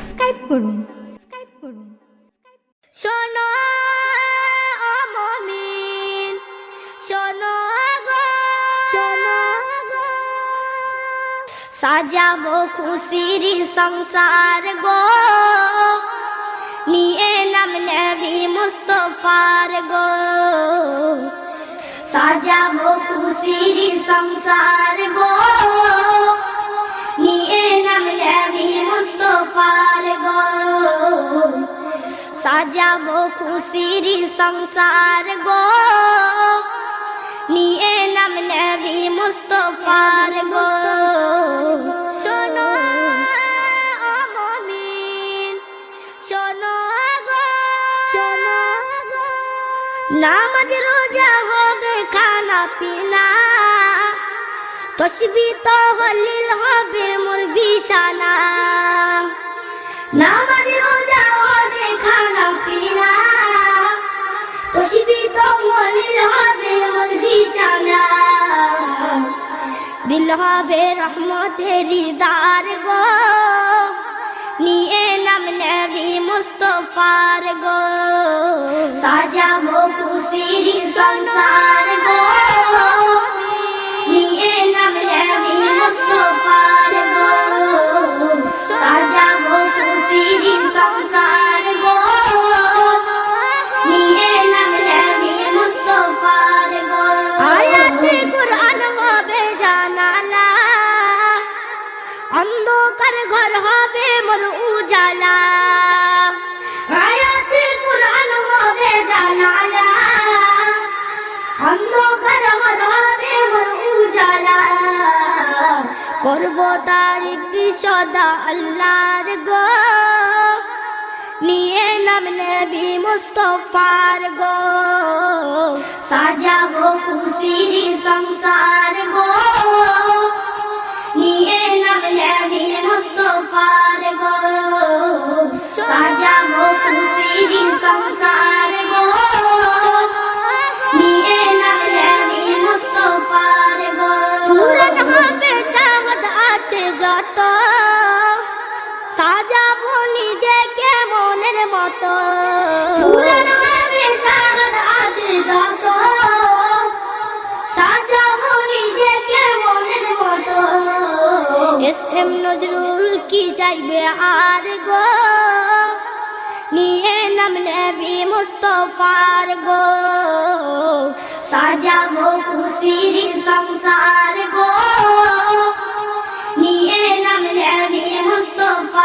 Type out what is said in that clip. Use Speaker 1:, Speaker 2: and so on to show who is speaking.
Speaker 1: Subscribe করুন।
Speaker 2: শোনো ও মুমিন, শোনো গো, সাজাবো খুশির সংসার গো, নিয়ে নাম নবী মুস্তফার গো। সাজাবো খুশির সংসার গো, নিয়ে নাম নবী মুস্তফার গো। সাজাবো খুশির সংসার গো, নিয়ে নাম নবী মুস্তফার গো। শোনো ও মুমিন, শোনো গো, নামাজ রোজা হবে খানা পিনা, তসবিহ তাহলিল হবে মোর বিছানা। নামাজ রোজা হবে খানা পিনা, তসবিহ তাহলিল হবে মোর বিছানা। দিল হবে রহমতের দিদার গো, নিয়ে নাম নবী মুস্তফার গো। সাজাবো খুশির সংসার গো, নিয়ে নাম নবী মুস্তফার গো। সাজাবো খুশির সংসার গো, নিয়ে নাম নবী মুস্তফার গো। আয়াতে কুরআন হবে জানালা, অন্ধকার ঘর হবে মোর উজালা। আয়াতে কুরআন হবে জানালা, অন্ধকার ঘর হবে মোর উজালা। করব তারিফ সদা আল্লাহর গো, নিয়ে নাম নবী মুস্তফার গো। সাজাবো খুশির সংসার গো, নিয়ে নাম নবী মুস্তফার গো। সাজাবো খুশির সংসার গো, নিয়ে নাম নবী মুস্তফার গো। পূরণ হবে চাহত আছে যত, সাজাবো নিজেকে মনের মতো। পূরণ হবে চাহত আছে যত, সাজাবো নিজেকে মনের মতো। এস.এম. নজরুল কি চাইবে আর গো, নিয়ে নাম নবী মুস্তফার গো। সাজাবো খুশির সংসার গো, নিয়ে নাম নবী মুস্তফার